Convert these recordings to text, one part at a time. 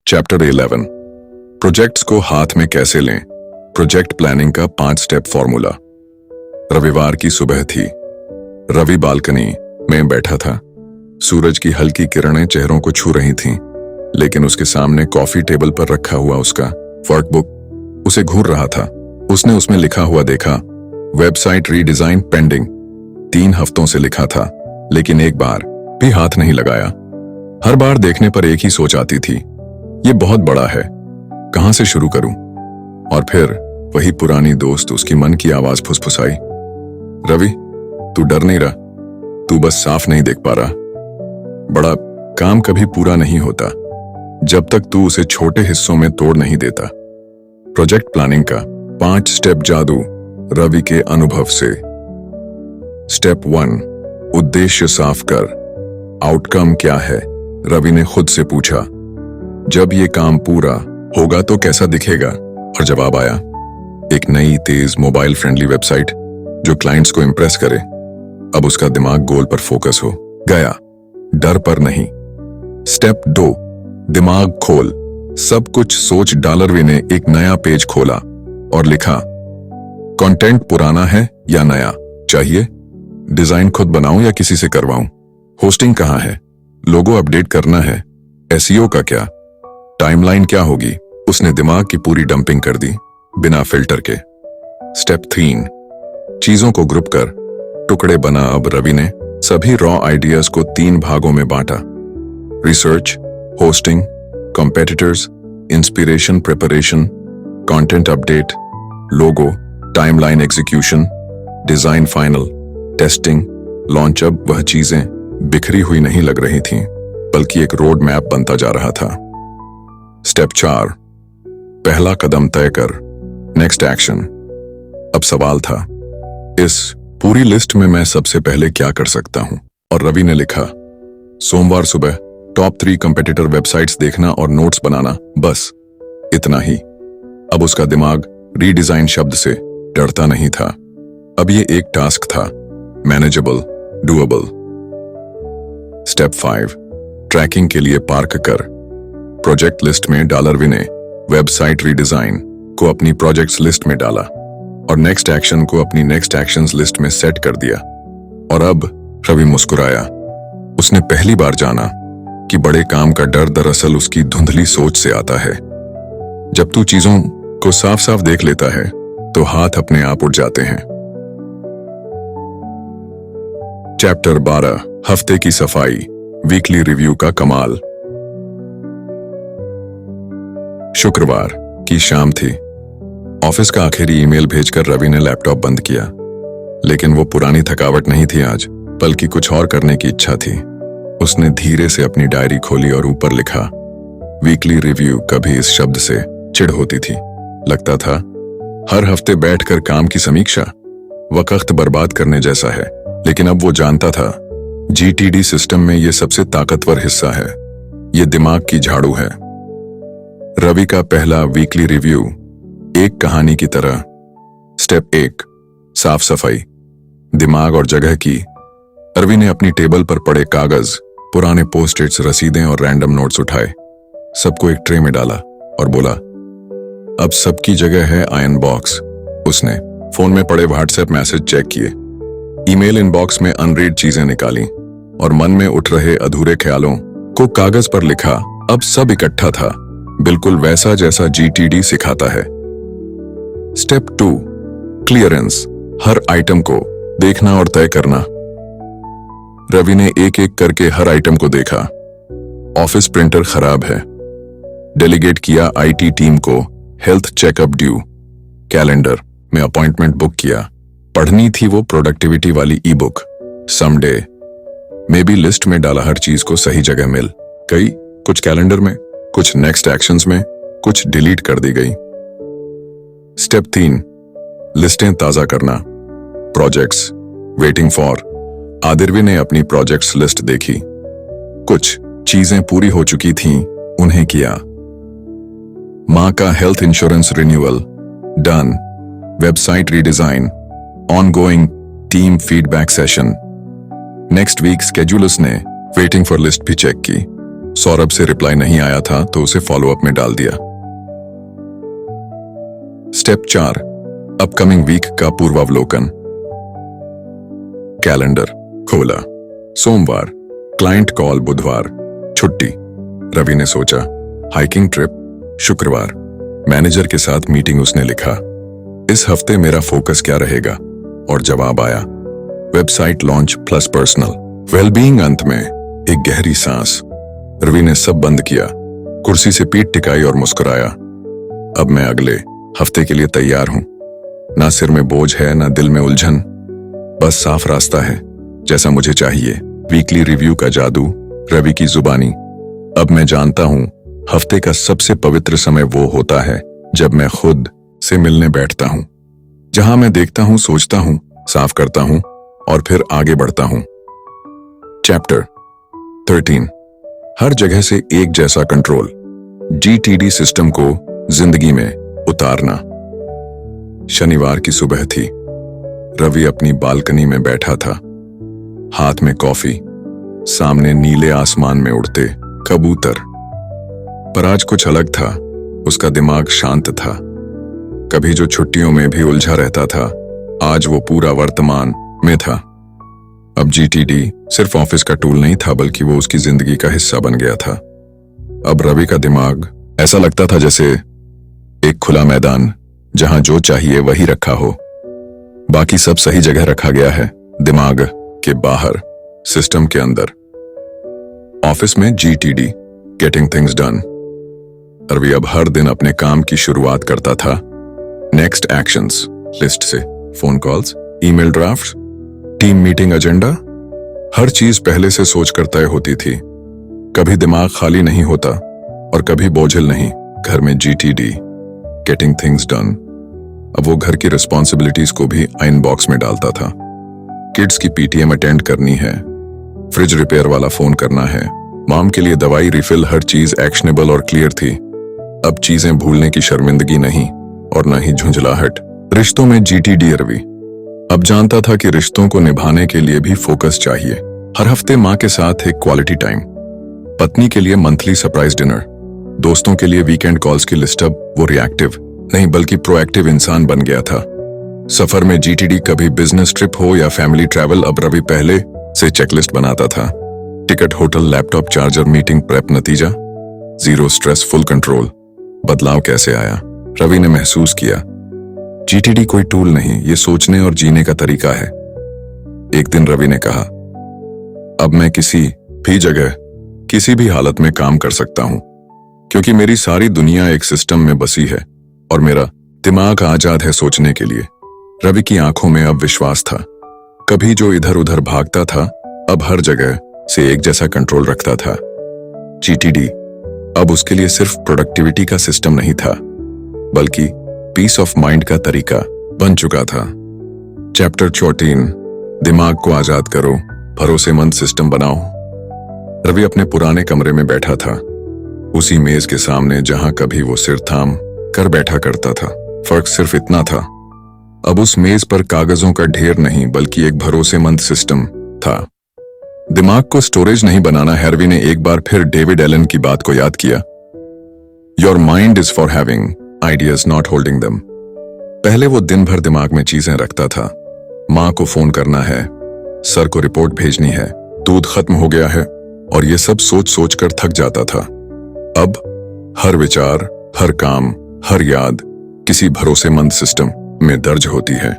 Chapter 11 projects को हाथ में कैसे लें। प्रोजेक्ट प्लानिंग का 5 स्टेप फॉर्मूला। रविवार की सुबह थी। रवि बालकनी में बैठा था। सूरज की हल्की किरणें चेहरों को छू रही थीं, लेकिन उसके सामने कॉफी टेबल पर रखा हुआ उसका वर्कबुक उसे घूर रहा था। उसने उसमें लिखा हुआ देखा, वेबसाइट रीडिजाइन पेंडिंग। 3 हफ्तों से लिखा था, लेकिन एक बार भी हाथ नहीं लगाया। हर बार देखने पर एक ही सोच आती थी, ये बहुत बड़ा है, कहां से शुरू करूं। और फिर वही पुरानी दोस्त, उसकी मन की आवाज फुसफुसाई, रवि तू डर नहीं रहा, तू बस साफ नहीं देख पा रहा। बड़ा काम कभी पूरा नहीं होता जब तक तू उसे छोटे हिस्सों में तोड़ नहीं देता। प्रोजेक्ट प्लानिंग का 5 स्टेप जादू रवि के अनुभव से। स्टेप 1, उद्देश्य साफ कर। आउटकम क्या है? रवि ने खुद से पूछा। जब ये काम पूरा होगा तो कैसा दिखेगा? और जवाब आया, एक नई तेज मोबाइल फ्रेंडली वेबसाइट जो क्लाइंट्स को इंप्रेस करे। अब उसका दिमाग गोल पर फोकस हो गया, डर पर नहीं। स्टेप 2, दिमाग खोल। सब कुछ सोच डालर वी ने एक नया पेज खोला और लिखा, कंटेंट पुराना है या नया चाहिए? डिजाइन खुद बनाऊं या किसी से करवाऊं? होस्टिंग कहां है? लोगो अपडेट करना है? एसईओ का क्या? टाइमलाइन क्या होगी? उसने दिमाग की पूरी डंपिंग कर दी, बिना फिल्टर के। स्टेप 3, चीजों को ग्रुप कर। टुकड़े बना। अब रवि ने सभी रॉ आइडियाज को 3 भागों में बांटा, research, hosting, competitors, inspiration preparation, content update, logo, timeline execution, design final, testing, launch. अब वह चीजें बिखरी हुई नहीं लग रही थीं, बल्कि एक रोड मैप बनता जा रहा था। स्टेप 4, पहला कदम तय कर, नेक्स्ट एक्शन। अब सवाल था, इस पूरी लिस्ट में मैं सबसे पहले क्या कर सकता हूं? और रवि ने लिखा, सोमवार सुबह टॉप 3 कंपेटिटर वेबसाइट्स देखना और नोट्स बनाना, बस इतना ही। अब उसका दिमाग रीडिजाइन शब्द से डरता नहीं था। अब ये एक टास्क था, मैनेजेबल, डूएबल। स्टेप 5, ट्रैकिंग के लिए पार्क कर। प्रोजेक्ट लिस्ट में डॉलर वी ने वेबसाइट रीडिजाइन को अपनी प्रोजेक्ट्स लिस्ट में डाला और नेक्स्ट एक्शन को अपनी नेक्स्ट एक्शंस लिस्ट में सेट कर दिया। और अब रवि मुस्कुराया। उसने पहली बार जाना कि बड़े काम का डर दरअसल उसकी धुंधली सोच से आता है। जब तू चीजों को साफ साफ देख लेता है तो हाथ अपने आप उठ जाते हैं। चैप्टर 12, हफ्ते की सफाई, वीकली रिव्यू का कमाल। शुक्रवार की शाम थी। ऑफिस का आखिरी ईमेल भेजकर रवि ने लैपटॉप बंद किया, लेकिन वो पुरानी थकावट नहीं थी आज, बल्कि कुछ और करने की इच्छा थी। उसने धीरे से अपनी डायरी खोली और ऊपर लिखा, वीकली रिव्यू। कभी इस शब्द से चिढ़ होती थी। लगता था हर हफ्ते बैठकर काम की समीक्षा वक्त बर्बाद करने जैसा है, लेकिन अब वो जानता था जीटीडी सिस्टम में ये सबसे ताकतवर हिस्सा है। ये दिमाग की झाड़ू है। रवि का पहला वीकली रिव्यू एक कहानी की तरह। स्टेप 1, साफ सफाई, दिमाग और जगह की। रवि ने अपनी टेबल पर पड़े कागज, पुराने पोस्ट-इट्स, रसीदें और रैंडम नोट्स उठाए। सबको एक ट्रे में डाला और बोला, अब सबकी जगह है आयरन बॉक्स। उसने फोन में पड़े व्हाट्सएप मैसेज चेक किए, ईमेल इनबॉक्स में अनरीड चीजें निकाली और मन में उठ रहे अधूरे ख्यालों को कागज पर लिखा। अब सब इकट्ठा था, बिल्कुल वैसा जैसा जीटीडी सिखाता है। स्टेप 2, क्लियरेंस, हर आइटम को देखना और तय करना। रवि ने एक एक करके हर आइटम को देखा। ऑफिस प्रिंटर खराब है, डेलीगेट किया आईटी टीम को, हेल्थ चेकअप ड्यू, कैलेंडर में अपॉइंटमेंट बुक किया। पढ़नी थी वो प्रोडक्टिविटी वाली ई बुक, समडे में भी लिस्ट में डाला। हर चीज को सही जगह मिल गई, कुछ कैलेंडर में, कुछ नेक्स्ट एक्शंस में, कुछ डिलीट कर दी गई। स्टेप 3, लिस्टें ताजा करना। Projects waiting for. आदिर्वी ने अपनी प्रोजेक्ट्स लिस्ट देखी। कुछ चीजें पूरी हो चुकी थीं, उन्हें किया। मां का health insurance renewal done, website redesign, ongoing team feedback session. Next week schedule. उसने वेटिंग फॉर लिस्ट भी चेक की। सौरभ से रिप्लाई नहीं आया था तो उसे फॉलोअप में डाल दिया। स्टेप 4, अपकमिंग वीक का पूर्वावलोकन। कैलेंडर खोला। सोमवार क्लाइंट कॉल, बुधवार छुट्टी। रवि ने सोचा हाइकिंग ट्रिप। शुक्रवार मैनेजर के साथ मीटिंग। उसने लिखा इस हफ्ते मेरा फोकस क्या रहेगा, और जवाब आया website launch plus personal wellbeing. अंत में एक गहरी सांस। रवि ने सब बंद किया, कुर्सी से पीठ टिकाई और मुस्कुराया। अब मैं अगले हफ्ते के लिए तैयार हूं। ना सिर में बोझ है, ना दिल में उलझन, बस साफ रास्ता है जैसा मुझे चाहिए। वीकली रिव्यू का जादू, रवि की जुबानी। अब मैं जानता हूं हफ्ते का सबसे पवित्र समय वो होता है जब मैं खुद से मिलने बैठता हूं, जहां मैं देखता हूं, सोचता हूं, साफ करता हूं और फिर आगे बढ़ता हूं। चैप्टर 13, हर जगह से एक जैसा कंट्रोल। GTD सिस्टम को जिंदगी में उतारना। शनिवार की सुबह थी। रवि अपनी बालकनी में बैठा था, हाथ में कॉफी, सामने नीले आसमान में उड़ते कबूतर। पर आज कुछ अलग था। उसका दिमाग शांत था। कभी जो छुट्टियों में भी उलझा रहता था, आज वो पूरा वर्तमान में था। अब GTD सिर्फ ऑफिस का टूल नहीं था, बल्कि वो उसकी जिंदगी का हिस्सा बन गया था। अब रवि का दिमाग ऐसा लगता था जैसे एक खुला मैदान, जहां जो चाहिए वही रखा हो। बाकी सब सही जगह रखा गया है, दिमाग के बाहर, सिस्टम के अंदर। ऑफिस में GTD getting things done. Ravi अब हर दिन अपने काम की शुरुआत करता था नेक्स्ट एक्शंस लिस्ट से। Phone calls, email draft, team meeting agenda, हर चीज पहले से सोचकर तय होती थी। कभी दिमाग खाली नहीं होता और कभी बोझिल नहीं। घर में GTD गेटिंग थिंग्स डन। अब वो घर की रिस्पॉन्सिबिलिटीज को भी आइन बॉक्स में डालता था। किड्स की PTM अटेंड करनी है, फ्रिज रिपेयर वाला फोन करना है, मॉम के लिए दवाई रिफिल, हर चीज एक्शनेबल और क्लियर थी। अब चीजें भूलने की शर्मिंदगी नहीं और न ही झुंझलाहट। रिश्तों में GTD रवि अब जानता था कि रिश्तों को निभाने के लिए भी फोकस चाहिए। हर हफ्ते माँ के साथ एक क्वालिटी टाइम, पत्नी के लिए मंथली सरप्राइज डिनर, दोस्तों के लिए वीकेंड कॉल्स की लिस्ट। अब वो रिएक्टिव नहीं बल्कि प्रोएक्टिव इंसान बन गया था। सफर में GTD, कभी बिजनेस ट्रिप हो या फैमिली ट्रैवल, अब रवि पहले से चेकलिस्ट बनाता था। Ticket, hotel, laptop, charger, meeting prep, नतीजा जीरो स्ट्रेस, फुल कंट्रोल। बदलाव कैसे आया? रवि ने महसूस किया GTD कोई टूल नहीं, ये सोचने और जीने का तरीका है। एक दिन रवि ने कहा अब मैं किसी भी जगह, किसी भी हालत में काम कर सकता हूं, क्योंकि मेरी सारी दुनिया एक सिस्टम में बसी है और मेरा दिमाग आजाद है सोचने के लिए। रवि की आंखों में अब विश्वास था। कभी जो इधर उधर भागता था, अब हर जगह से एक जैसा कंट्रोल रखता था। GTD अब उसके लिए सिर्फ प्रोडक्टिविटी का सिस्टम नहीं था, बल्कि पीस ऑफ माइंड का तरीका बन चुका था। चैप्टर 14, दिमाग को आजाद करो, भरोसेमंद सिस्टम बनाओ। रवि अपने पुराने कमरे में बैठा था, उसी मेज के सामने जहां कभी वो सिर थाम कर बैठा करता था। फर्क सिर्फ इतना था, अब उस मेज पर कागजों का ढेर नहीं, बल्कि एक भरोसेमंद सिस्टम था। दिमाग को स्टोरेज नहीं बनाना है। रवि ने एक बार फिर डेविड एलन की बात को याद किया, your mind is for having ideas not holding them. पहले वो दिन भर दिमाग में चीजें रखता था। माँ को फोन करना है, सर को रिपोर्ट भेजनी है, दूध खत्म हो गया है, और ये सब सोच सोच कर थक जाता था। अब हर विचार, हर काम, हर याद किसी भरोसेमंद सिस्टम में दर्ज होती है।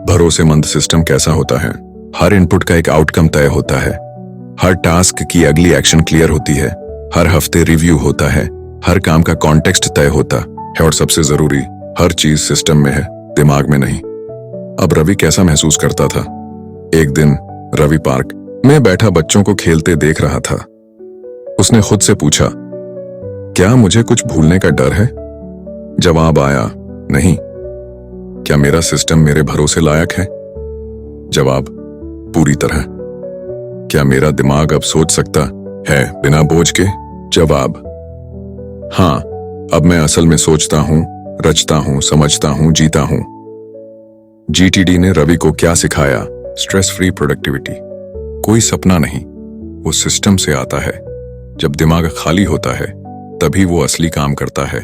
भरोसेमंद सिस्टम कैसा होता है? हर इनपुट का एक आउटकम तय होता है, हर टास्क की अगली एक्शन क्लियर होती है, हर हफ्ते रिव्यू होता है, हर काम का कॉन्टेक्स्ट तय होता है, और सबसे जरूरी, हर चीज सिस्टम में है, दिमाग में नहीं। अब रवि कैसा महसूस करता था? एक दिन रवि पार्क में बैठा बच्चों को खेलते देख रहा था। उसने खुद से पूछा, क्या मुझे कुछ भूलने का डर है? जवाब आया, नहीं। क्या मेरा सिस्टम मेरे भरोसे लायक है? जवाब, पूरी तरह। क्या मेरा दिमाग अब सोच सकता है बिना बोझ के? जवाब, हाँ। अब मैं असल में सोचता हूं, रचता हूं, समझता हूं, जीता हूं। GTD ने रवि को क्या सिखाया? Stress free productivity. कोई सपना नहीं, वो सिस्टम से आता है। जब दिमाग खाली होता है तभी वो असली काम करता है,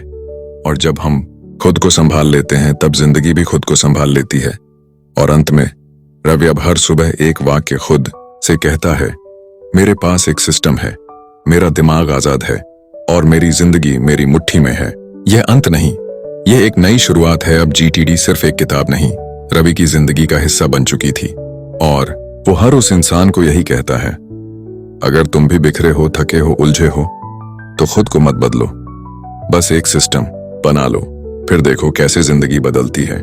और जब हम खुद को संभाल लेते हैं तब जिंदगी भी खुद को संभाल लेती है। और अंत में रवि अब हर सुबह एक वाक्य खुद से कहता है, मेरे पास एक सिस्टम है, मेरा दिमाग आजाद है और मेरी जिंदगी मेरी मुट्ठी में है। यह अंत नहीं, यह एक नई शुरुआत है। अब जीटीडी सिर्फ एक किताब नहीं, रवि की जिंदगी का हिस्सा बन चुकी थी, और वो हर उस इंसान को यही कहता है, अगर तुम भी बिखरे हो, थके हो, उलझे हो, तो खुद को मत बदलो, बस एक सिस्टम बना लो, फिर देखो कैसे जिंदगी बदलती है।